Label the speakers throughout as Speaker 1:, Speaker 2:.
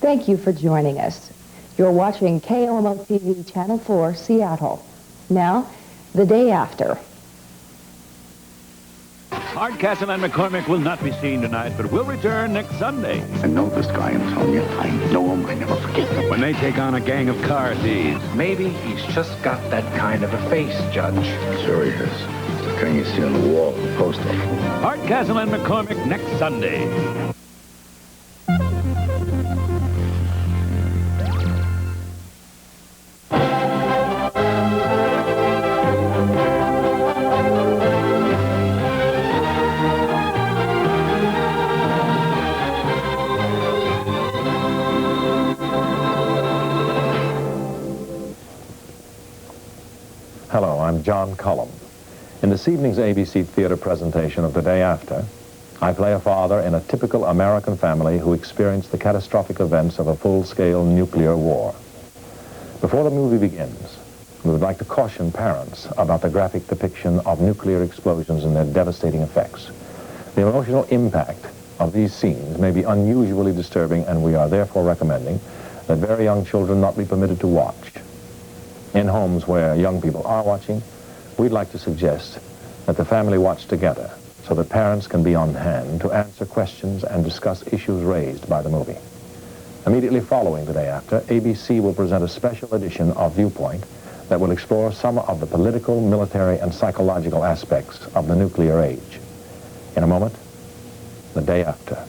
Speaker 1: Thank you for joining us. You're watching KOMO-TV Channel 4, Seattle. Now, the day after.
Speaker 2: Hardcastle and McCormick will not be seen tonight, but will return next Sunday.
Speaker 3: I know this guy in Sonia. I know him. I never forget him.
Speaker 2: When they take on a gang of car thieves.
Speaker 4: Maybe he's just got that kind of a face, Judge.
Speaker 3: Sure he is. The kind you see on the wall of the post office.
Speaker 2: Hardcastle and McCormick next Sunday.
Speaker 5: Hello, I'm John Cullum. In this evening's ABC Theater presentation of The Day After, I play a father in a typical American family who experienced the catastrophic events of a full-scale nuclear war. Before the movie begins, we would like to caution parents about the graphic depiction of nuclear explosions and their devastating effects. The emotional impact of these scenes may be unusually disturbing, and we are therefore recommending that very young children not be permitted to watch. In homes where young people are watching, we'd like to suggest that the family watch together so that parents can be on hand to answer questions and discuss issues raised by the movie. Immediately following The Day After, ABC will present a special edition of Viewpoint that will explore some of the political, military, and psychological aspects of the nuclear age. In a moment, The Day After.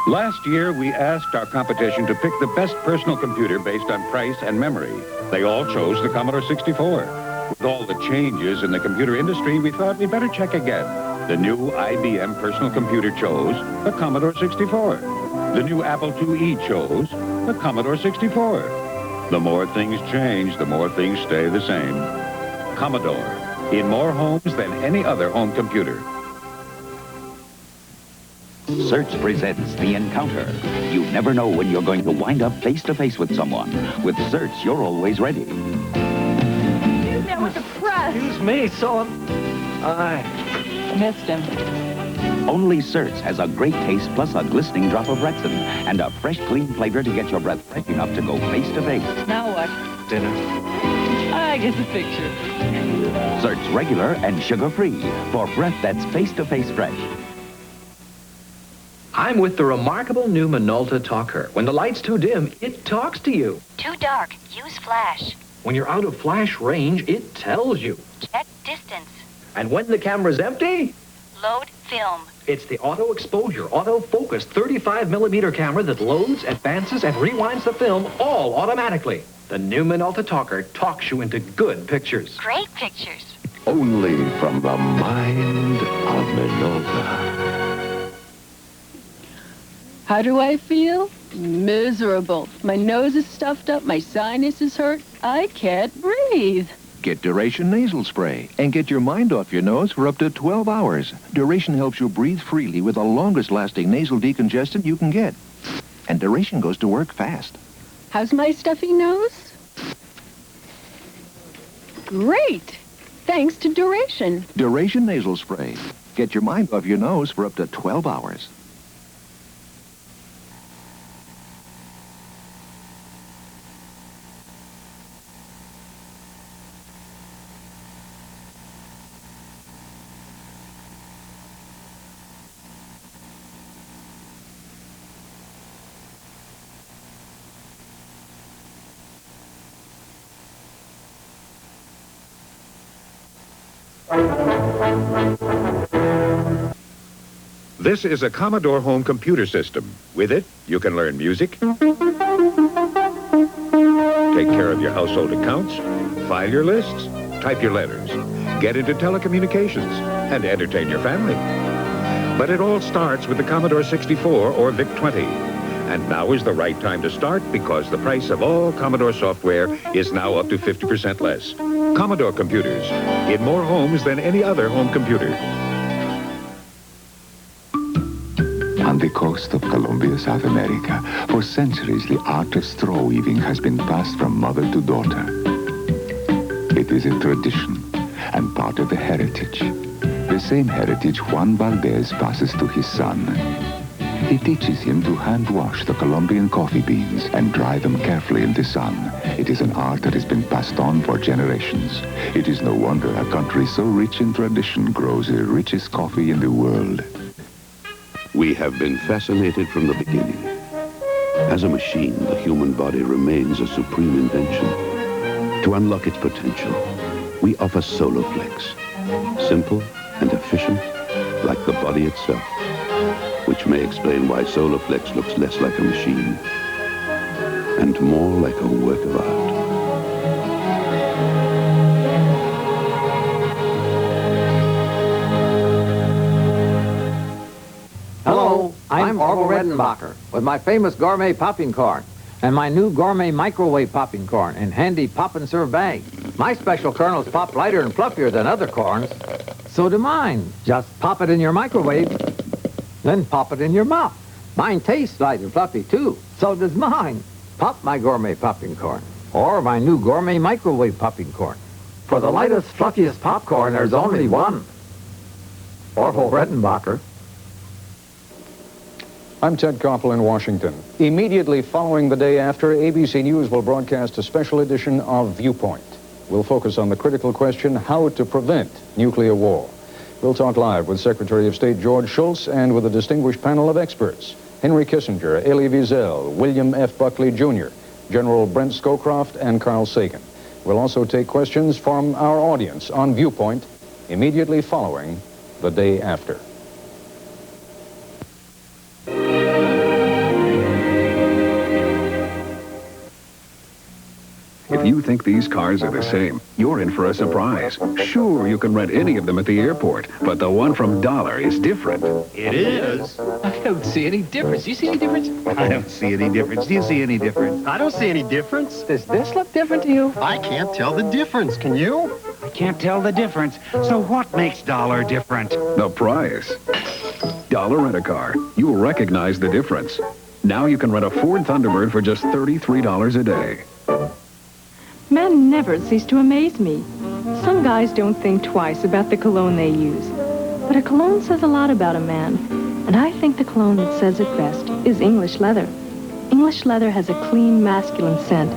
Speaker 2: Last year, we asked our competition to pick the best personal computer based on price and memory. They all chose the Commodore 64. With all the changes in the computer industry, we thought we'd better check again. The new IBM personal computer chose the Commodore 64. The new Apple IIe chose the Commodore 64. The more things change, the more things stay the same. Commodore, in more homes than any other home computer.
Speaker 6: Certs presents The Encounter. You never know when you're going to wind up face-to-face with someone. With Certs, you're always ready.
Speaker 7: Excuse me, I want the press.
Speaker 4: Excuse me, so I
Speaker 7: missed him.
Speaker 6: Only Certs has a great taste plus a glistening drop of Rexin and a fresh, clean flavor to get your breath fresh enough to go face-to-face.
Speaker 7: Now what?
Speaker 4: dinner.
Speaker 7: I get the picture.
Speaker 6: Certs regular and sugar-free for breath that's face-to-face fresh.
Speaker 4: I'm with the remarkable new Minolta Talker. When the light's too dim, it talks to you.
Speaker 8: Too dark, use flash.
Speaker 4: When you're out of flash range, it tells you.
Speaker 8: Check distance.
Speaker 4: And when the camera's empty,
Speaker 8: Load film.
Speaker 4: it's the auto exposure, auto focus 35mm camera that loads, advances, and rewinds the film all automatically. The new Minolta Talker talks you into good pictures.
Speaker 8: Great pictures.
Speaker 3: Only from the mind of Minolta.
Speaker 7: How do I feel? Miserable. My nose is stuffed up, my sinuses hurt. I can't breathe.
Speaker 9: Get Duration Nasal Spray and get your mind off your nose for up to 12 hours. Duration helps you breathe freely with the longest-lasting nasal decongestant you can get. And Duration goes to work fast.
Speaker 7: How's my stuffy nose? Great. Thanks to Duration.
Speaker 9: Duration Nasal Spray. Get your mind off your nose for up to 12 hours.
Speaker 10: This is a Commodore home computer system. With it, you can learn music, take care of your household accounts, file your lists, type your letters, get into telecommunications, and entertain your family. But it all starts with the Commodore 64 or VIC-20. And now is the right time to start because the price of all Commodore software is now up to 50% less. Commodore computers, in more homes than any other home computer.
Speaker 3: On the coast of Colombia, South America, for centuries, the art of straw weaving has been passed from mother to daughter. It is a tradition and part of the heritage. The same heritage Juan Valdez passes to his son. He teaches him to hand wash the Colombian coffee beans and dry them carefully in the sun. It is an art that has been passed on for generations. It is no wonder a country so rich in tradition grows the richest coffee in the world.
Speaker 11: We have been fascinated from the beginning. As a machine, the human body remains a supreme invention. To unlock its potential, we offer Soloflex. Simple and efficient, like the body itself. Which may explain why Soloflex looks less like a machine and more like a work of art.
Speaker 12: Hello, I'm Orville Redenbacher with my famous gourmet popping corn and my new gourmet microwave popping corn in handy pop and serve bag. My special kernels pop lighter and fluffier than other corns. So do mine. Just pop it in your microwave, then pop it in your mouth. Mine tastes light and fluffy too. So does mine. Pop my gourmet popping corn or my new gourmet microwave popping corn. For the lightest, fluffiest popcorn, there's only one. Orville Redenbacher.
Speaker 13: I'm Ted Koppel in Washington. Immediately following the day after, ABC News will broadcast a special edition of Viewpoint. We'll focus on the critical question, how to prevent nuclear war. We'll talk live with Secretary of State George Shultz and with a distinguished panel of experts. Henry Kissinger, Elie Wiesel, William F. Buckley Jr., General Brent Scowcroft, and Carl Sagan. We'll also take questions from our audience on Viewpoint immediately following the day after.
Speaker 14: If you think these cars are the same, you're in for a surprise. Sure, you can rent any of them at the airport, but the one from Dollar is different.
Speaker 15: It is? I don't see any difference. Do you see any difference? I don't see any difference. Do you see any difference?
Speaker 16: I don't see any difference.
Speaker 15: Does this look different to you?
Speaker 16: I can't tell the difference. Can you?
Speaker 17: I can't tell the difference. So what makes Dollar different?
Speaker 14: The price. Dollar Rent-A-Car. You'll recognize the difference. Now you can rent a Ford Thunderbird for just $33 a day.
Speaker 18: Men never cease to amaze me. Some guys don't think twice about the cologne they use. But a cologne says a lot about a man. And I think the cologne that says it best is English leather. English leather has a clean, masculine scent.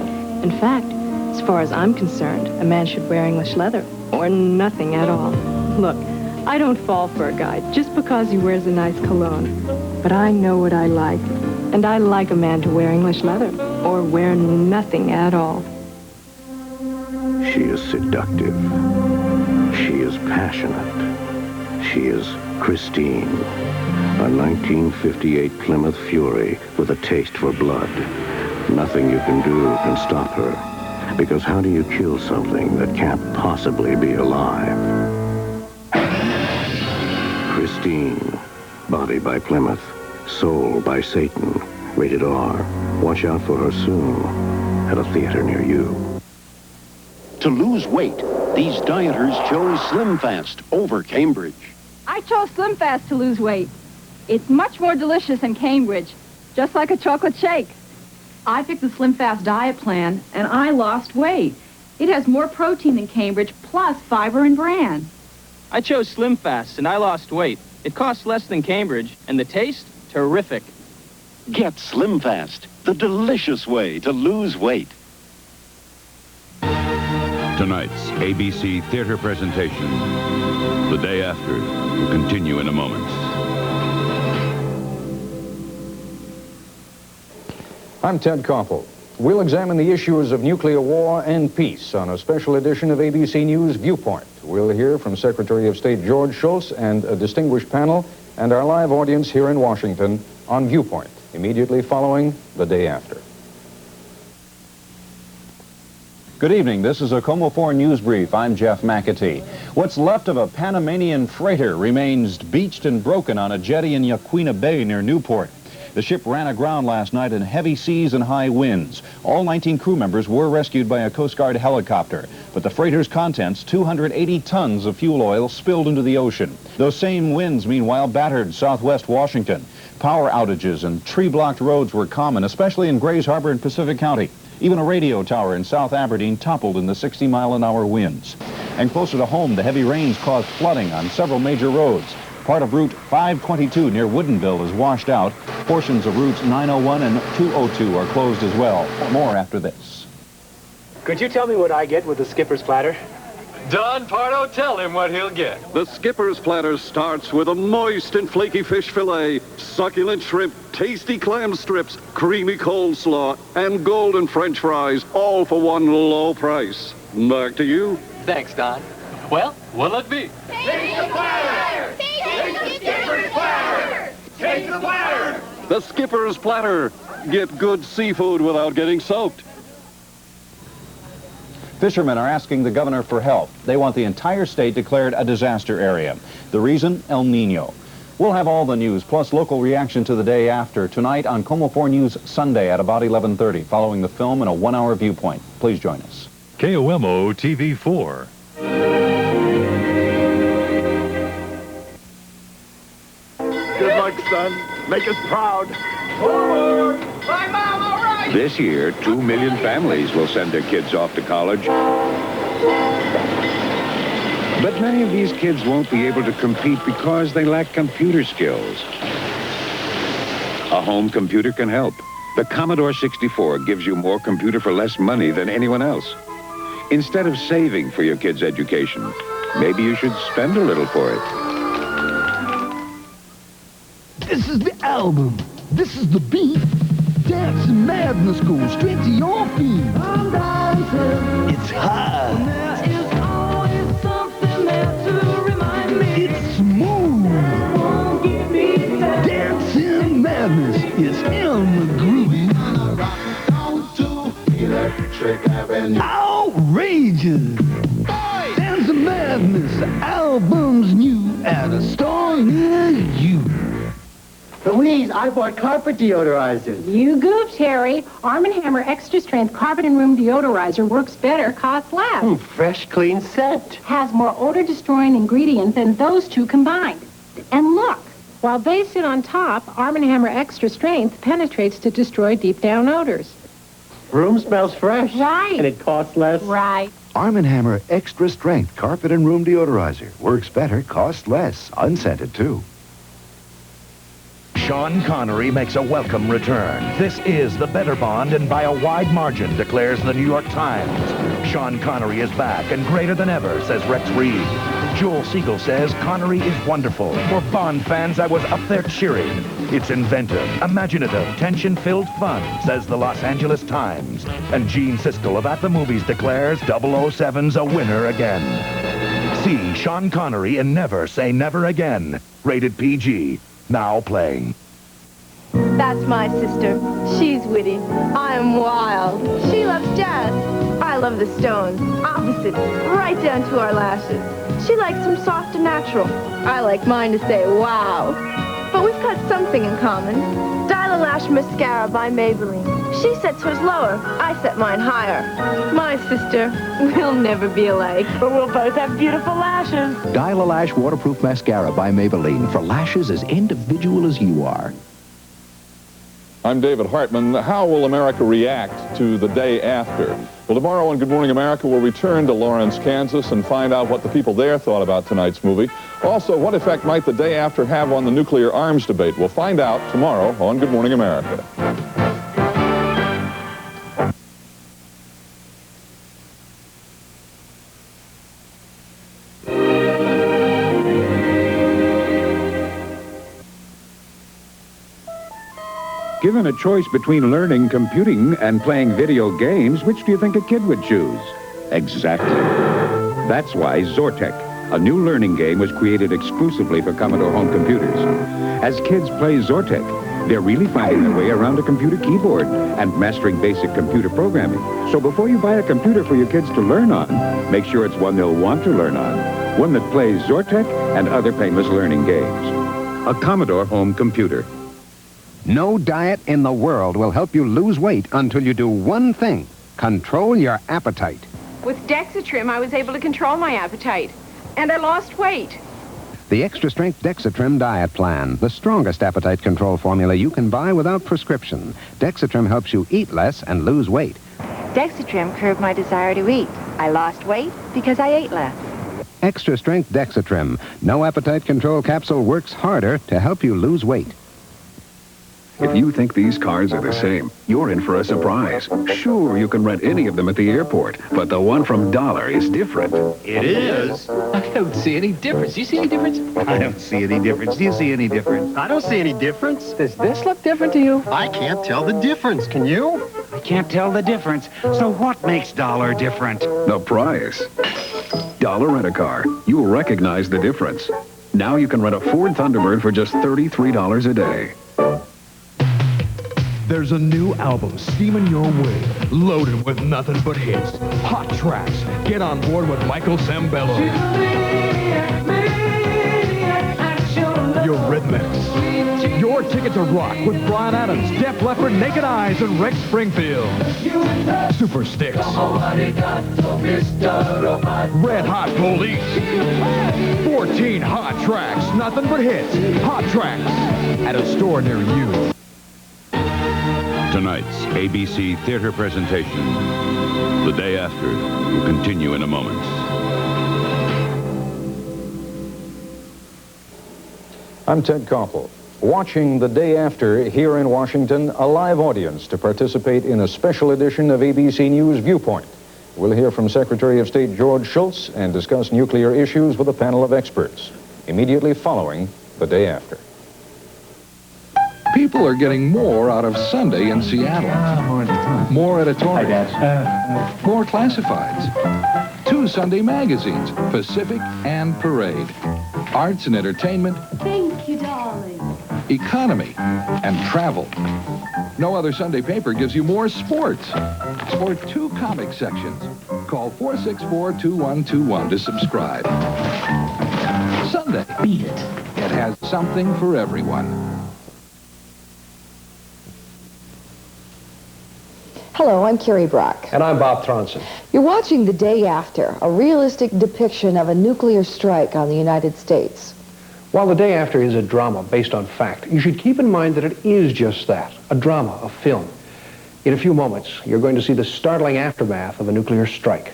Speaker 18: In fact, as far as I'm concerned, a man should wear English leather, or nothing at all. Look, I don't fall for a guy just because he wears a nice cologne. But I know what I like. And I like a man to wear English leather, or wear nothing at all.
Speaker 11: She is seductive. She is passionate. She is Christine, a 1958 Plymouth Fury with a taste for blood. Nothing you can do can stop her, because how do you kill something that can't possibly be alive? Christine, body by Plymouth, soul by Satan, rated R. Watch out for her soon at a theater near you.
Speaker 19: To lose weight, these dieters chose Slim Fast over Cambridge.
Speaker 20: I chose Slim Fast to lose weight. It's much more delicious than Cambridge, just like a chocolate shake. I picked the Slim Fast diet plan, and I lost weight. It has more protein than Cambridge, plus fiber and bran.
Speaker 21: I chose Slim Fast, and I lost weight. It costs less than Cambridge, and the taste, terrific.
Speaker 19: Get Slim Fast, the delicious way to lose weight.
Speaker 2: Tonight's ABC theater presentation, The Day After, will continue in a moment.
Speaker 13: I'm Ted Koppel. We'll examine the issues of nuclear war and peace on a special edition of ABC News Viewpoint. We'll hear from Secretary of State George Shultz and a distinguished panel and our live audience here in Washington on Viewpoint, immediately following The Day After.
Speaker 5: Good evening. This is a KOMO-4 Newsbrief. I'm Jeff McAtee. What's left of a Panamanian freighter remains beached and broken on a jetty in Yaquina Bay near Newport. The ship ran aground last night in heavy seas and high winds. All 19 crew members were rescued by a Coast Guard helicopter, but the freighter's contents, 280 tons of fuel oil, spilled into the ocean. Those same winds, meanwhile, battered southwest Washington. Power outages and tree-blocked roads were common, especially in Grays Harbor and Pacific County.
Speaker 1: Even a radio tower in South Aberdeen toppled in the 60-mile-an-hour winds. And closer to home, the heavy rains caused flooding on several major roads. Part of Route 522 near Woodinville is washed out. Portions of routes 901 and 202 are closed as well. More after this.
Speaker 22: Could you tell me what I get with the skipper's platter?
Speaker 23: Don Pardo, tell him what he'll get.
Speaker 24: The skipper's platter starts with a moist and flaky fish fillet, succulent shrimp, tasty clam strips, creamy coleslaw, and golden French fries, all for one low price. Back to you.
Speaker 23: Thanks, Don. Well, what'll it be?
Speaker 25: Take the platter! Take the skipper's platter! Take the platter!
Speaker 24: The skipper's platter. Get good seafood without getting soaked.
Speaker 1: Fishermen are asking the governor for help. They want the entire state declared a disaster area. The reason? El Nino. We'll have all the news, plus local reaction to the day after, tonight on KOMO-4 News Sunday at about 11:30, following the film in a one-hour viewpoint. Please join us.
Speaker 26: KOMO-TV 4.
Speaker 23: Good luck, son. Make us proud. Forward! My mom, all right!
Speaker 2: This year, 2 million families will send their kids off to college. But many of these kids won't be able to compete because they lack computer skills. A home computer can help. The Commodore 64 gives you more computer for less money than anyone else. Instead of saving for your kids' education, maybe you should spend a little for it.
Speaker 27: This is the album. This is the beat. Dancing madness goes straight to your feet. I'm dancing. It's high. There is always something there to remind me. It's smooth. Won't give me that. Dancing madness is in the groove. Down to Electric Avenue. Outrageous. Dancing madness. The album's new at a store near you.
Speaker 16: Louise, I bought carpet deodorizers.
Speaker 28: You goofed, Harry. Arm & Hammer Extra Strength Carpet and Room Deodorizer works better, costs less.
Speaker 16: Fresh, clean scent.
Speaker 28: Has more odor-destroying ingredients than those two combined. And look, while they sit on top, Arm & Hammer Extra Strength penetrates to destroy deep-down odors.
Speaker 16: Room smells fresh.
Speaker 28: Right.
Speaker 16: And it costs less.
Speaker 28: Right.
Speaker 29: Arm & Hammer Extra Strength Carpet and Room Deodorizer. Works better, costs less. Unscented, too.
Speaker 30: Sean Connery makes a welcome return. This is the better Bond, and by a wide margin, declares the New York Times. Sean Connery is back and greater than ever, says Rex Reed. Joel Siegel says Connery is wonderful. For Bond fans, I was up there cheering. It's inventive, imaginative, tension-filled fun, says the Los Angeles Times. And Gene Siskel of At the Movies declares 007's a winner again. See Sean Connery in Never Say Never Again. Rated PG. Now playing.
Speaker 31: That's my sister. She's witty. I'm wild. She loves jazz. I love the Stones. Opposites, right down to our lashes. She likes them soft and natural. I like mine to say wow. But we've got something in common. Dial-A-Lash Mascara by Maybelline. She sets hers lower. I set mine higher. My sister, we'll never be alike. But we'll both have beautiful lashes.
Speaker 9: Dial-A-Lash Waterproof Mascara by Maybelline for lashes as individual as you are.
Speaker 32: I'm David Hartman. How will America react to the day after? Well, tomorrow on Good Morning America, we'll return to Lawrence, Kansas, and find out what the people there thought about tonight's movie. Also, what effect might the day after have on the nuclear arms debate? We'll find out tomorrow on Good Morning America.
Speaker 2: Given a choice between learning computing and playing video games, which do you think a kid would choose? Exactly. That's why Zortek, a new learning game, was created exclusively for Commodore home computers. As kids play Zortek, they're really finding their way around a computer keyboard and mastering basic computer programming. So before you buy a computer for your kids to learn on, make sure it's one they'll want to learn on. One that plays Zortek and other painless learning games. A Commodore home computer.
Speaker 33: No diet in the world will help you lose weight until you do one thing. Control your appetite.
Speaker 28: With Dexatrim, I was able to control my appetite. And I lost weight.
Speaker 33: The Extra Strength Dexatrim Diet Plan, the strongest appetite control formula you can buy without prescription. Dexatrim helps you eat less and lose weight.
Speaker 3: Dexatrim curbed my desire to eat. I lost weight because I ate less.
Speaker 33: Extra strength Dexatrim. No appetite control capsule works harder to help you lose weight.
Speaker 4: If you think these cars are the same, you're in for a surprise. Sure, you can rent any of them at the airport, but the one from Dollar is different.
Speaker 6: It is? I don't see any difference. Do you see any difference?
Speaker 7: I don't see any difference. Do you see any difference?
Speaker 16: I don't see any difference.
Speaker 6: Does this look different to you?
Speaker 16: I can't tell the difference, can you?
Speaker 7: I can't tell the difference. So what makes Dollar different?
Speaker 4: The price. Dollar Rent-A-Car. You'll recognize the difference. Now you can rent a Ford Thunderbird for just $33 a day.
Speaker 8: There's a new album steaming your way, loaded with nothing but hits, hot tracks. Get on board with Michael Zambello. Your Rhythmics. Your Ticket to Rock with Brian Adams, Def Leppard, Naked Eyes, and Rex Springfield. Super Sticks. Red Hot Police. 14 hot tracks, nothing but hits, hot tracks. At a store near you.
Speaker 2: Tonight's ABC theater presentation, The Day After, will continue in a moment.
Speaker 13: I'm Ted Koppel. Watching The Day After here in Washington, a live audience to participate in a special edition of ABC News Viewpoint. We'll hear from Secretary of State George Shultz and discuss nuclear issues with a panel of experts, immediately following The Day After.
Speaker 9: People are getting more out of Sunday in Seattle. More editorials. More classifieds. 2 Sunday magazines, Pacific and Parade. Arts and entertainment.
Speaker 10: Thank you, darling.
Speaker 9: Economy and travel. No other Sunday paper gives you more sports. Or 2 comic sections. Call 464-2121 to subscribe. Sunday. Beat it. It has something for everyone.
Speaker 11: Hello, I'm Kerry Brock.
Speaker 12: And I'm Bob Thronson.
Speaker 11: You're watching The Day After, a realistic depiction of a nuclear strike on the United States.
Speaker 12: While The Day After is a drama based on fact, you should keep in mind that it is just that, a drama, a film. In a few moments, you're going to see the startling aftermath of a nuclear strike.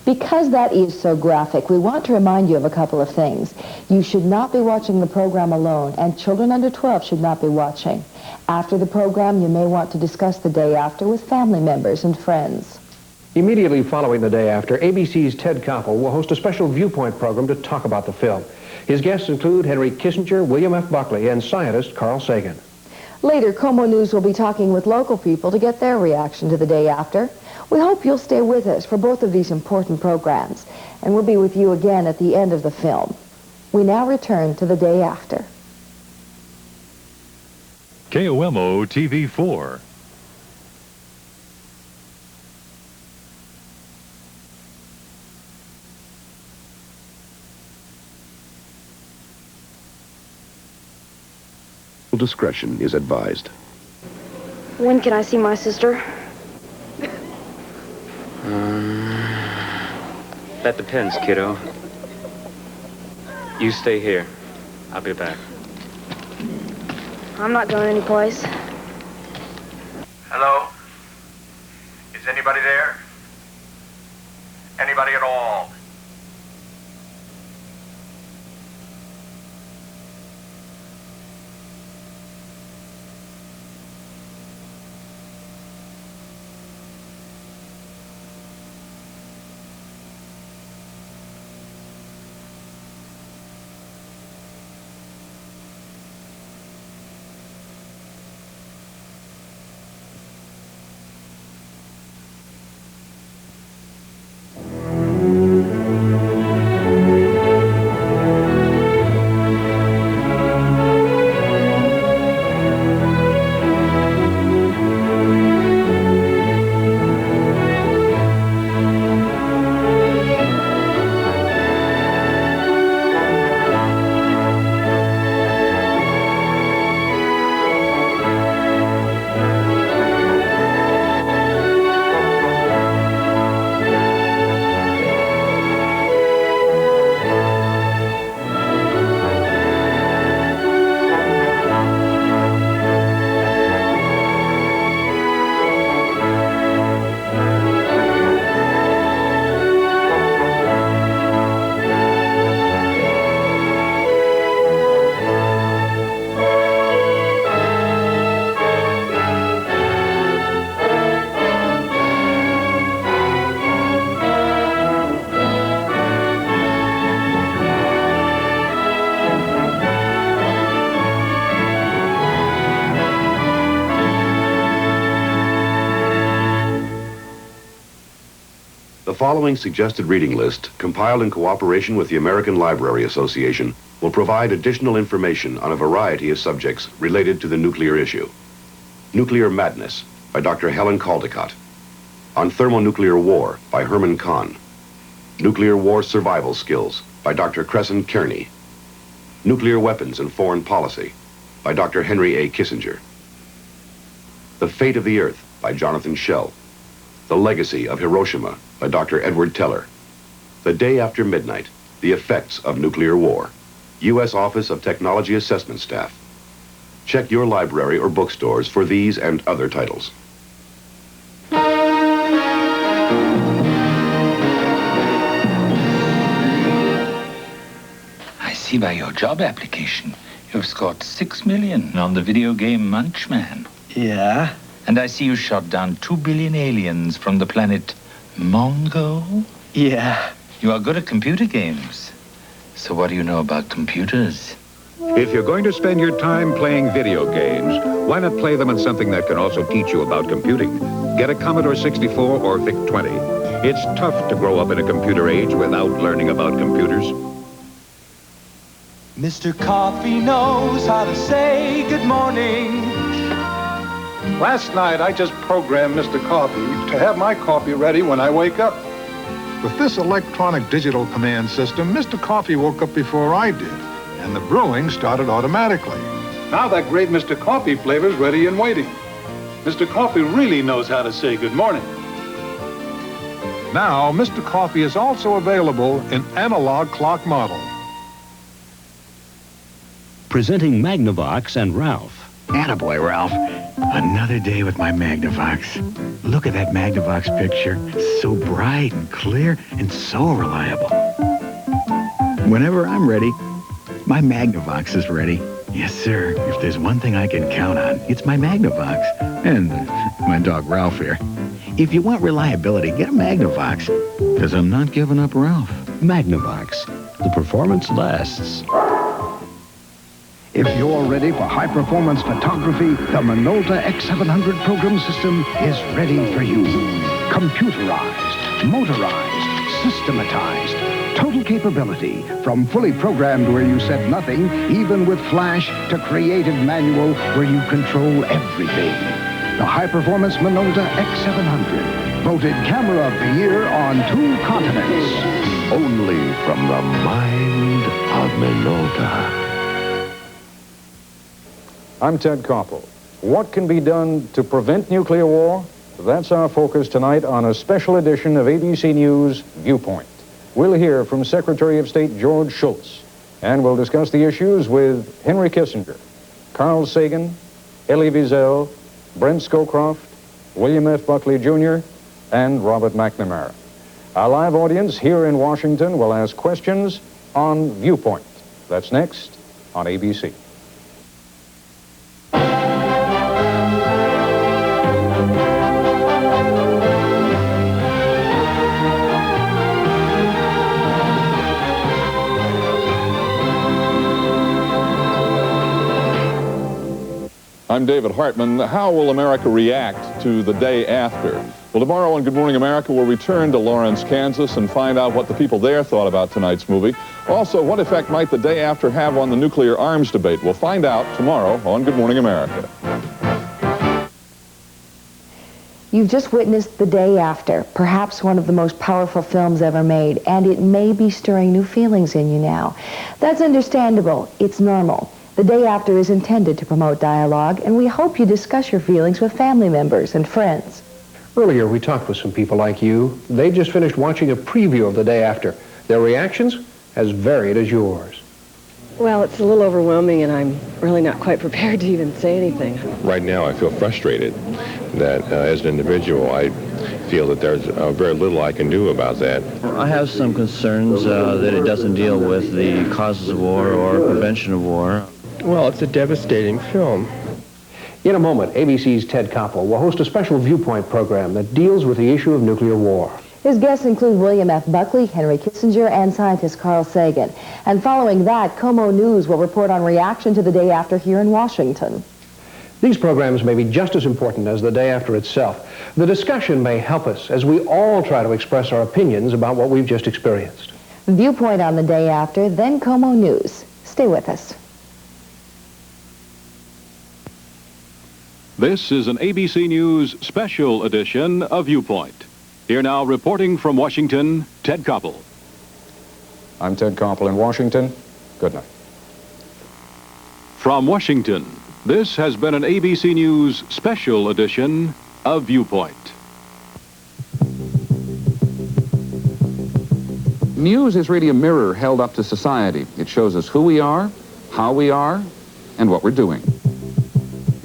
Speaker 11: Because that is so graphic, we want to remind you of a couple of things. You should not be watching the program alone, and children under 12 should not be watching. After the program, you may want to discuss The Day After with family members and friends.
Speaker 12: Immediately following The Day After, ABC's Ted Koppel will host a special Viewpoint program to talk about the film. His guests include Henry Kissinger, William F. Buckley, and scientist Carl Sagan.
Speaker 11: Later, KOMO News will be talking with local people to get their reaction to The Day After. We hope you'll stay with us for both of these important programs, and we'll be with you again at the end of the film. We now return to The Day After.
Speaker 26: KOMO-TV 4.
Speaker 19: Discretion is advised.
Speaker 14: When can I see my sister?
Speaker 15: That depends, kiddo. You stay here. I'll be back.
Speaker 14: I'm not going anyplace.
Speaker 17: Hello? Is anybody there? Anybody at all?
Speaker 1: The following suggested reading list, compiled in cooperation with the American Library Association, will provide additional information on a variety of subjects related to the nuclear issue. Nuclear Madness by Dr. Helen Caldecott. On Thermonuclear War by Herman Kahn. Nuclear War Survival Skills by Dr. Crescent Kearney. Nuclear Weapons and Foreign Policy by Dr. Henry A. Kissinger. The Fate of the Earth by Jonathan Schell. The Legacy of Hiroshima by Dr. Edward Teller. The Day After Midnight, The Effects of Nuclear War. U.S. Office of Technology Assessment Staff. Check your library or bookstores for these and other titles.
Speaker 5: I see by your job application, you've scored 6 million on the video game Munchman.
Speaker 18: Yeah?
Speaker 5: And I see you shot down 2 billion aliens from the planet Mongo.
Speaker 18: Yeah.
Speaker 5: You are good at computer games. So what do you know about computers?
Speaker 2: If you're going to spend your time playing video games, why not play them on something that can also teach you about computing? Get a Commodore 64 or VIC-20. It's tough to grow up in a computer age without learning about computers.
Speaker 20: Mr. Coffee knows how to say good morning.
Speaker 21: Last night, I just programmed Mr. Coffee to have my coffee ready when I wake up. With this electronic digital command system, Mr. Coffee woke up before I did, and the brewing started automatically. Now that great Mr. Coffee flavor's ready and waiting. Mr. Coffee really knows how to say good morning. Now, Mr. Coffee is also available in analog clock model.
Speaker 22: Presenting Magnavox and Ralph.
Speaker 7: Attaboy, Ralph. Another day with my Magnavox. Look at that Magnavox picture. So bright and clear and so reliable. Whenever I'm ready, my Magnavox is ready. Yes, sir. If there's one thing I can count on, it's my Magnavox. And my dog Ralph here. If you want reliability, get a Magnavox. Because I'm not giving up Ralph.
Speaker 22: Magnavox. The performance lasts.
Speaker 33: If you're ready for high-performance photography, the Minolta X700 program system is ready for you. Computerized, motorized, systematized, total capability, from fully programmed where you set nothing, even with flash, to creative manual where you control everything. The high-performance Minolta X700, voted Camera of the Year on 2 continents.
Speaker 23: Only from the mind of Minolta.
Speaker 13: I'm Ted Koppel. What can be done to prevent nuclear war? That's our focus tonight on a special edition of ABC News Viewpoint. We'll hear from Secretary of State George Shultz, and we'll discuss the issues with Henry Kissinger, Carl Sagan, Elie Wiesel, Brent Scowcroft, William F. Buckley Jr., and Robert McNamara. Our live audience here in Washington will ask questions on Viewpoint. That's next on ABC.
Speaker 32: I'm David Hartman. How will America react to the day after? Well, tomorrow on Good Morning America, we'll return to Lawrence, Kansas, and find out what the people there thought about tonight's movie. Also, what effect might the day after have on the nuclear arms debate? We'll find out tomorrow on Good Morning America.
Speaker 11: You've just witnessed The Day After, perhaps one of the most powerful films ever made, and it may be stirring new feelings in you now. That's understandable. It's normal. The Day After is intended to promote dialogue, and we hope you discuss your feelings with family members and friends.
Speaker 12: Earlier, we talked with some people like you. They just finished watching a preview of The Day After. Their reactions as varied as yours.
Speaker 24: Well, it's a little overwhelming, and I'm really not quite prepared to even say anything.
Speaker 25: Right now, I feel frustrated that as an individual, I feel that there's very little I can do about that.
Speaker 27: I have some concerns that it doesn't deal with the causes of war or prevention of war.
Speaker 29: Well, it's a devastating film.
Speaker 12: In a moment, ABC's Ted Koppel will host a special Viewpoint program that deals with the issue of nuclear war.
Speaker 11: His guests include William F. Buckley, Henry Kissinger, and scientist Carl Sagan. And following that, KOMO News will report on reaction to The Day After here in Washington.
Speaker 12: These programs may be just as important as the day after itself. The discussion may help us as we all try to express our opinions about what we've just experienced.
Speaker 11: Viewpoint on the day after, then KOMO News. Stay with us.
Speaker 3: This is an ABC News special edition of Viewpoint. Here now reporting from Washington, Ted Koppel.
Speaker 13: I'm Ted Koppel in Washington. Good night.
Speaker 3: From Washington, this has been an ABC News special edition of Viewpoint.
Speaker 4: News is really a mirror held up to society. It shows us who we are, how we are, and what we're doing.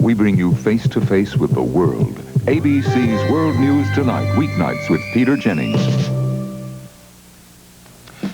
Speaker 6: We bring you face to face with the world. ABC's World News Tonight, weeknights with Peter Jennings.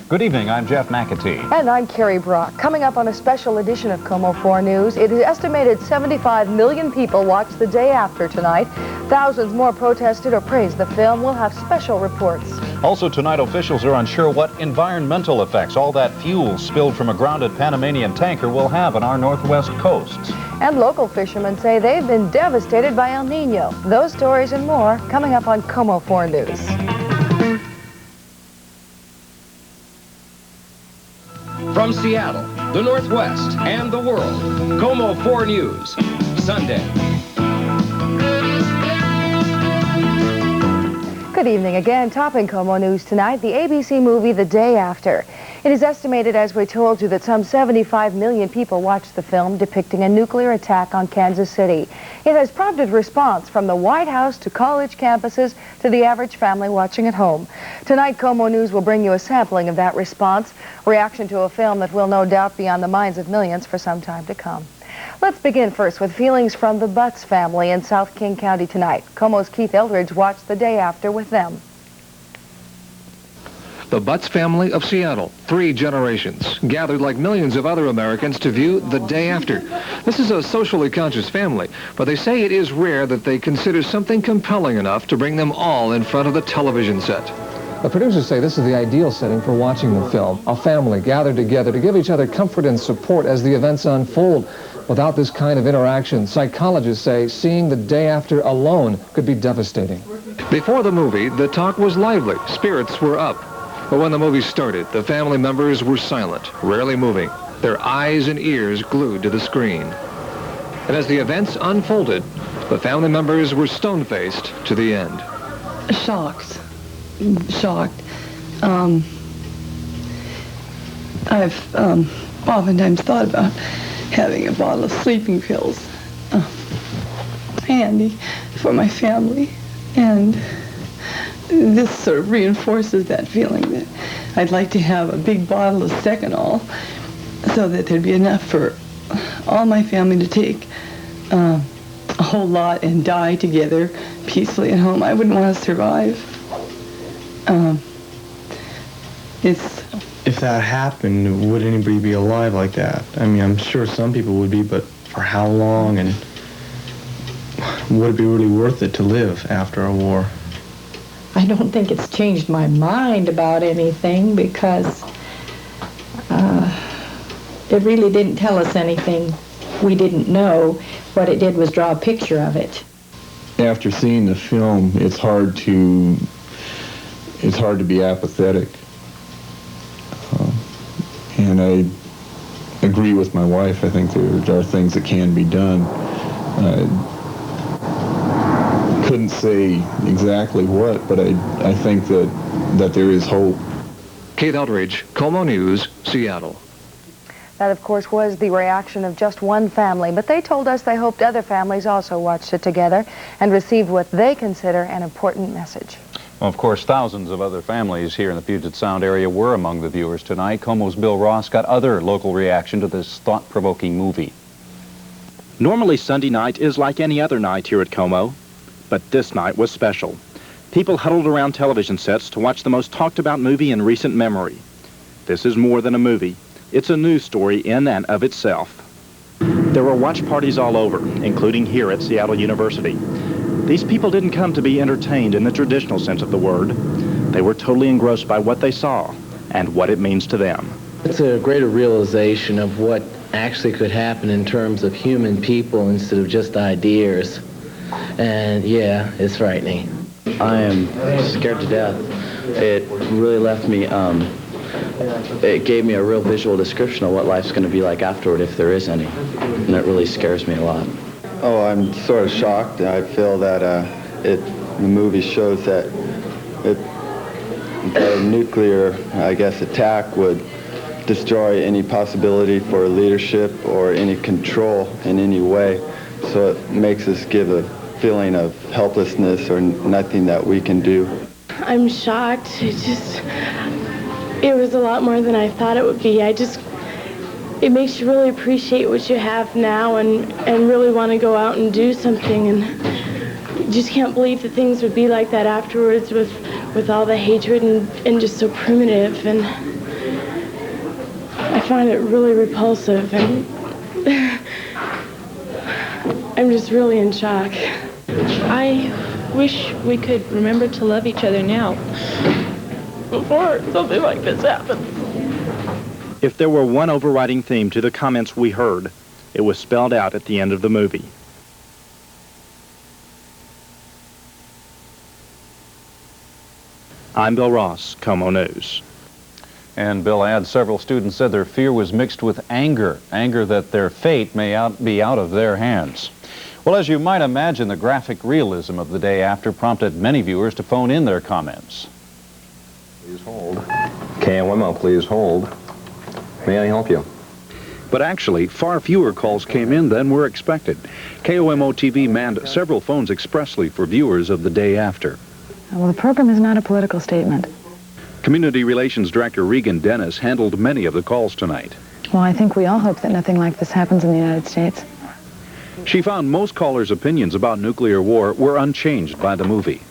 Speaker 8: Good evening, I'm Jeff McAtee.
Speaker 9: And I'm Kerry Brock. Coming up on a special edition of KOMO-4 News, it is estimated 75 million people watched the day after tonight. Thousands more protested or praised the film. We'll have special reports.
Speaker 8: Also tonight, officials are unsure what environmental effects all that fuel spilled from a grounded Panamanian tanker will have on our northwest coasts.
Speaker 9: And local fishermen say they've been devastated by El Nino. Those stories and more coming up on KOMO-4 News.
Speaker 10: From Seattle, the Northwest, and the world, KOMO-4 News, Sunday.
Speaker 9: Good evening again. Topping KOMO News tonight, the ABC movie The Day After. It is estimated, as we told you, that some 75 million people watched the film depicting a nuclear attack on Kansas City. It has prompted response from the White House to college campuses to the average family watching at home. Tonight, KOMO News will bring you a sampling of that response, reaction to a film that will no doubt be on the minds of millions for some time to come. Let's begin first with feelings from the Butts family in South King County tonight. KOMO's Keith Eldridge watched The Day After with them.
Speaker 16: The Butts family of Seattle, 3 generations, gathered like millions of other Americans to view The Day After. This is a socially conscious family, but they say it is rare that they consider something compelling enough to bring them all in front of the television set.
Speaker 12: The producers say this is the ideal setting for watching the film. A family gathered together to give each other comfort and support as the events unfold. Without this kind of interaction, psychologists say seeing The Day After alone could be devastating. Before the movie, the talk was lively. Spirits were up. But when the movie started, the family members were silent, rarely moving, their eyes and ears glued to the screen. And as the events unfolded, the family members were stone-faced to the end.
Speaker 18: Shocked. I've oftentimes thought about having a bottle of sleeping pills handy for my family, and this sort of reinforces that feeling that I'd like to have a big bottle of Seconal so that there'd be enough for all my family to take a whole lot and die together peacefully at home. I wouldn't want to survive.
Speaker 29: If that happened, would anybody be alive like that? I mean, I'm sure some people would be, but for how long, and would it be really worth it to live after a war?
Speaker 19: I don't think it's changed my mind about anything because it really didn't tell us anything we didn't know. What it did was draw a picture of it.
Speaker 29: After seeing the film, it's hard to be apathetic. And I agree with my wife. I think there are things that can be done. Couldn't say exactly what, but I think that there is hope.
Speaker 12: Keith Eldridge, KOMO News, Seattle.
Speaker 9: That, of course, was the reaction of just one family, but they told us they hoped other families also watched it together and received what they consider an important message.
Speaker 8: Well, of course, thousands of other families here in the Puget Sound area were among the viewers tonight. KOMO's Bill Ross got other local reaction to this thought-provoking movie.
Speaker 26: Normally, Sunday night is like any other night here at KOMO, but this night was special. People huddled around television sets to watch the most talked-about movie in recent memory. This is more than a movie. It's a news story in and of itself. There were watch parties all over, including here at Seattle University. These people didn't come to be entertained in the traditional sense of the word. They were totally engrossed by what they saw and what it means to them.
Speaker 28: It's a greater realization of what
Speaker 1: actually could happen in terms of human people instead of just ideas. And yeah, it's frightening.
Speaker 27: I am scared to death. It really left me, it gave me a real visual description of what life's going to be like afterward, if there is any. And it really scares me a lot.
Speaker 2: Oh, I'm sort of shocked. I feel that the movie shows that a nuclear, I guess, attack would destroy any possibility for leadership or any control in any way. So it makes us give a feeling of helplessness or nothing that we can do.
Speaker 5: I'm shocked. It was a lot more than I thought it would be. It makes you really appreciate what you have now and really want to go out and do something. And you just can't believe that things would be like that afterwards with all the hatred and just so primitive. And I find it really repulsive. And I'm just really in shock.
Speaker 7: I wish we could remember to love each other now before something like this happens.
Speaker 26: If there were one overriding theme to the comments we heard, it was spelled out at the end of the movie. I'm Bill Ross, KOMO News.
Speaker 8: And Bill adds, several students said their fear was mixed with anger that their fate may be out of their hands. Well, as you might imagine, the graphic realism of the day after prompted many viewers to phone in their comments.
Speaker 14: Please hold. KOMO, please hold. May I help you?
Speaker 15: But actually, far fewer calls came in than were expected. KOMO-TV manned several phones expressly for viewers of the day after.
Speaker 17: Well, the program is not a political statement.
Speaker 15: Community Relations Director Regan Dennis handled many of the calls tonight.
Speaker 17: Well, I think we all hope that nothing like this happens in the United States.
Speaker 15: She found most callers' opinions about nuclear war were unchanged by the movie.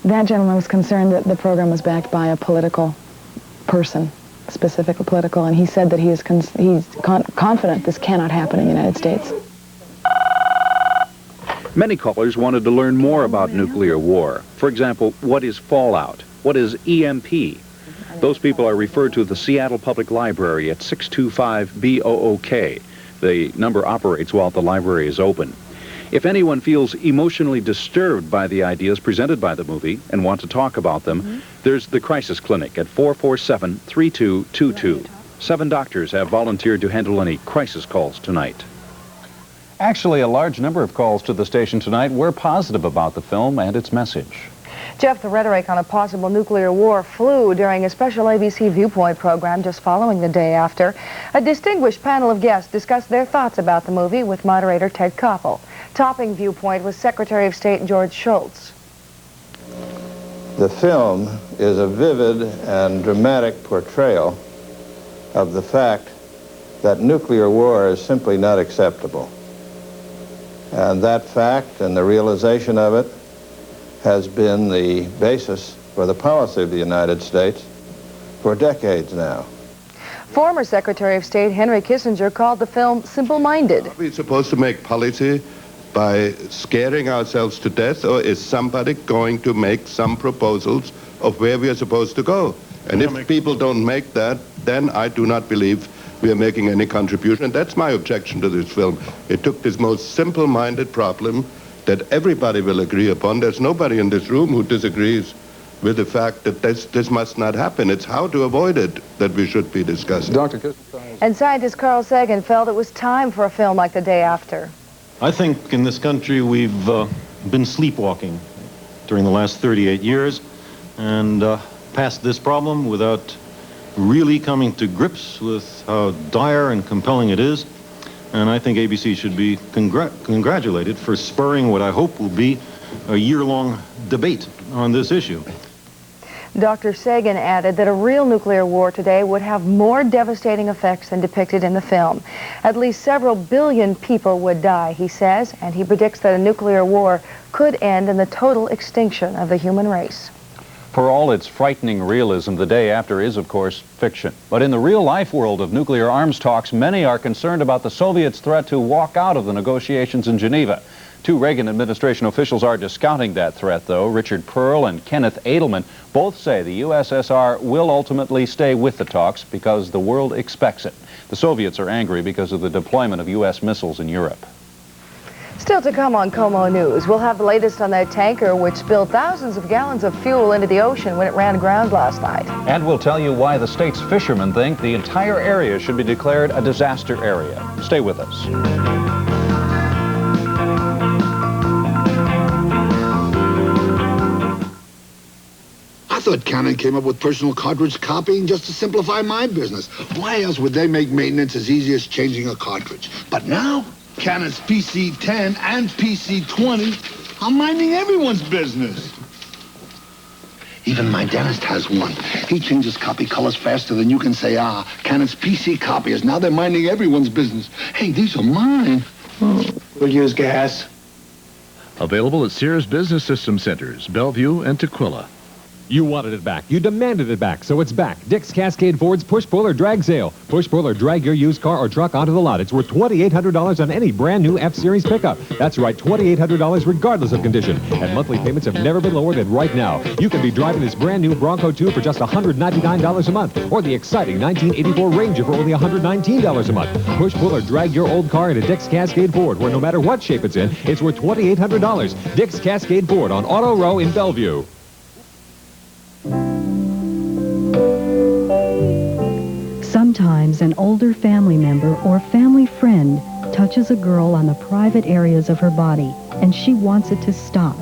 Speaker 17: That gentleman was concerned that the program was backed by a political person, specifically political, and he said that he's confident this cannot happen in the United States.
Speaker 15: Many callers wanted to learn more about nuclear war. For example, what is fallout? What is EMP? Those people are referred to the Seattle Public Library at 625-BOOK. The number operates while the library is open. If anyone feels emotionally disturbed by the ideas presented by the movie and want to talk about them, there's the Crisis Clinic at 447-3222. 7 doctors have volunteered to handle any crisis calls tonight.
Speaker 8: Actually, a large number of calls to the station tonight were positive about the film and its message.
Speaker 9: Jeff, the rhetoric on a possible nuclear war flew during a special ABC Viewpoint program just following the day after. A distinguished panel of guests discussed their thoughts about the movie with moderator Ted Koppel. Topping Viewpoint was Secretary of State George Shultz.
Speaker 20: The film is a vivid and dramatic portrayal of the fact that nuclear war is simply not acceptable. And that fact and the realization of it has been the basis for the policy of the United States for decades now.
Speaker 9: Former Secretary of State Henry Kissinger called the film simple-minded.
Speaker 21: Are we supposed to make policy by scaring ourselves to death, or is somebody going to make some proposals of where we are supposed to go? And if people don't make that, then I do not believe we are making any contribution. And that's my objection to this film. It took this most simple-minded problem that everybody will agree upon. There's nobody in this room who disagrees with the fact that this must not happen. It's how to avoid it that we should be discussing.
Speaker 9: And scientist Carl Sagan felt it was time for a film like The Day After.
Speaker 22: I think in this country we've been sleepwalking during the last 38 years and passed this problem without really coming to grips with how dire and compelling it is. And I think ABC should be congratulated for spurring what I hope will be a year-long debate on this issue.
Speaker 9: Dr. Sagan added that a real nuclear war today would have more devastating effects than depicted in the film. At least several billion people would die, he says, and he predicts that a nuclear war could end in the total extinction of the human race.
Speaker 8: For all its frightening realism, the day after is, of course, fiction. But in the real-life world of nuclear arms talks, many are concerned about the Soviets' threat to walk out of the negotiations in Geneva. Two Reagan administration officials are discounting that threat, though. Richard Pearl and Kenneth Edelman both say the USSR will ultimately stay with the talks because the world expects it. The Soviets are angry because of the deployment of U.S. missiles in Europe.
Speaker 9: Still to come on KOMO News, we'll have the latest on that tanker which spilled thousands of gallons of fuel into the ocean when it ran aground last night.
Speaker 8: And we'll tell you why the state's fishermen think the entire area should be declared a disaster area. Stay with us.
Speaker 3: I thought Canon came up with personal cartridge copying just to simplify my business. Why else would they make maintenance as easy as changing a cartridge? But now, Canon's PC-10 and PC-20 are minding everyone's business. Even my dentist has one. He changes copy colors faster than you can say, Canon's PC copiers. Now they're minding everyone's business. Hey, these are mine. We'll use gas.
Speaker 4: Available at Sears Business System Centers, Bellevue and Tukwila.
Speaker 6: You wanted it back. You demanded it back, so it's back. Dick's Cascade Ford's Push-Pull or Drag Sale. Push-Pull or drag your used car or truck onto the lot. It's worth $2,800 on any brand new F-Series pickup. That's right, $2,800 regardless of condition. And monthly payments have never been lower than right now. You can be driving this brand new Bronco 2 for just $199 a month, or the exciting 1984 Ranger for only $119 a month. Push-Pull or drag your old car into Dick's Cascade Ford, where no matter what shape it's in, it's worth $2,800. Dick's Cascade Ford on Auto Row in Bellevue.
Speaker 11: Sometimes an older family member or family friend touches a girl on the private areas of her body, and she wants it to stop.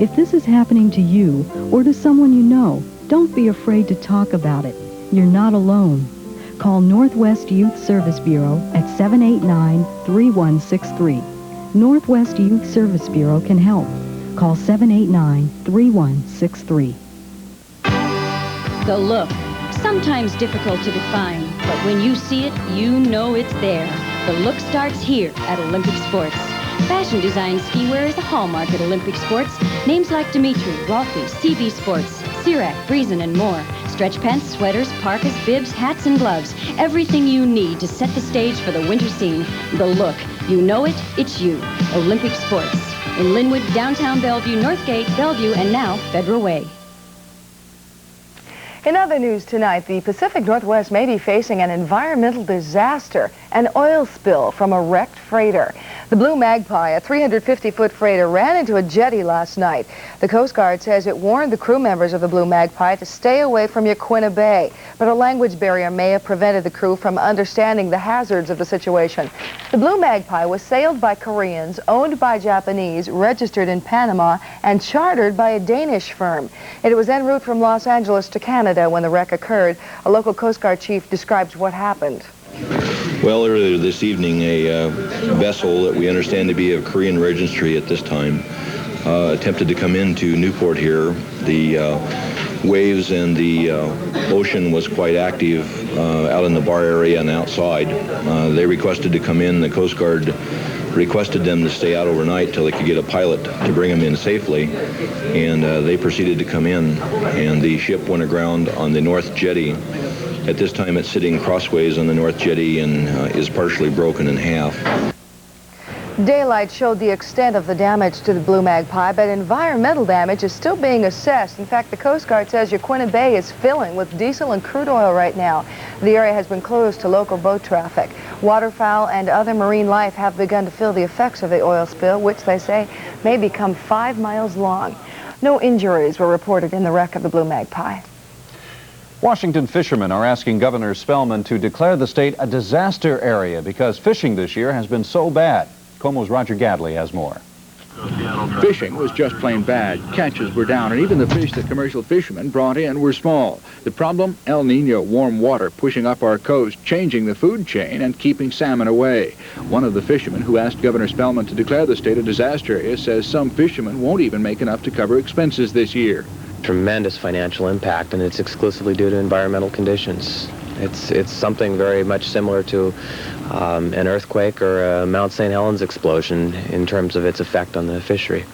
Speaker 11: If this is happening to you or to someone you know, don't be afraid to talk about it. You're not alone. Call Northwest Youth Service Bureau at 789-3163. Northwest Youth Service Bureau can help. Call 789-3163.
Speaker 13: The look. Sometimes difficult to define, but when you see it, you know it's there. The look starts here at Olympic Sports. Fashion design ski wear is a hallmark at Olympic Sports. Names like Dimitri, Rolfie, CB Sports, Sirac, Reason, and more. Stretch pants, sweaters, parkas, bibs, hats, and gloves. Everything you need to set the stage for the winter scene. The look. You know it, it's you. Olympic Sports. In Linwood, downtown Bellevue, Northgate, Bellevue, and now Federal Way.
Speaker 9: In other news tonight, the Pacific Northwest may be facing an environmental disaster, an oil spill from a wrecked freighter. The Blue Magpie, a 350-foot freighter, ran into a jetty last night. The Coast Guard says it warned the crew members of the Blue Magpie to stay away from Yaquina Bay, but a language barrier may have prevented the crew from understanding the hazards of the situation. The Blue Magpie was sailed by Koreans, owned by Japanese, registered in Panama, and chartered by a Danish firm. It was en route from Los Angeles to Canada when the wreck occurred. A local Coast Guard chief describes what happened.
Speaker 23: Well, earlier this evening, a vessel that we understand to be of Korean registry at this time attempted to come into Newport here. The waves and the ocean was quite active out in the bar area and outside. They requested to come in. The Coast Guard requested them to stay out overnight till they could get a pilot to bring them in safely, and they proceeded to come in, and the ship went aground on the North Jetty. At this time, it's sitting crossways on the North Jetty and is partially broken in half.
Speaker 9: Daylight showed the extent of the damage to the Blue Magpie, but environmental damage is still being assessed. In fact, the Coast Guard says Yaquina Bay is filling with diesel and crude oil right now. The area has been closed to local boat traffic. Waterfowl and other marine life have begun to feel the effects of the oil spill, which they say may become 5 miles long. No injuries were reported in the wreck of the Blue Magpie.
Speaker 8: Washington fishermen are asking Governor Spellman to declare the state a disaster area because fishing this year has been so bad. KOMO's Roger Gadley has more.
Speaker 24: Fishing was just plain bad. Catches were down, and even the fish that commercial fishermen brought in were small. The problem? El Nino warm water pushing up our coast, changing the food chain and keeping salmon away. One of the fishermen who asked Governor Spellman to declare the state a disaster area says some fishermen won't even make enough to cover expenses this year.
Speaker 25: Tremendous financial impact, and it's exclusively due to environmental conditions. It's something very much similar to an earthquake or a Mount St. Helens explosion in terms of its effect on the fishery.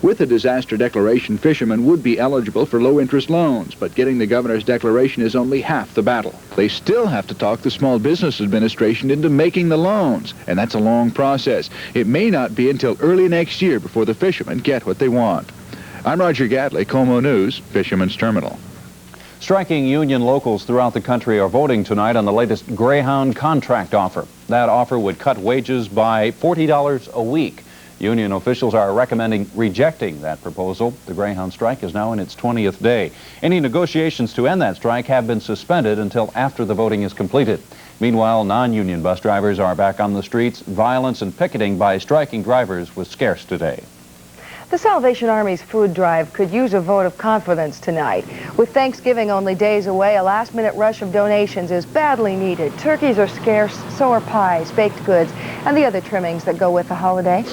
Speaker 24: With the disaster declaration, fishermen would be eligible for low-interest loans, but getting the governor's declaration is only half the battle. They still have to talk the Small Business Administration into making the loans, and that's a long process. It may not be until early next year before the fishermen get what they want. I'm Roger Gadley, KOMO News, Fisherman's Terminal.
Speaker 8: Striking union locals throughout the country are voting tonight on the latest Greyhound contract offer. That offer would cut wages by $40 a week. Union officials are rejecting that proposal. The Greyhound strike is now in its 20th day. Any negotiations to end that strike have been suspended until after the voting is completed. Meanwhile, non-union bus drivers are back on the streets. Violence and picketing by striking drivers was scarce today.
Speaker 9: The Salvation Army's food drive could use a vote of confidence tonight. With Thanksgiving only days away, a last-minute rush of donations is badly needed. Turkeys are scarce, so are pies, baked goods, and the other trimmings that go with the holiday.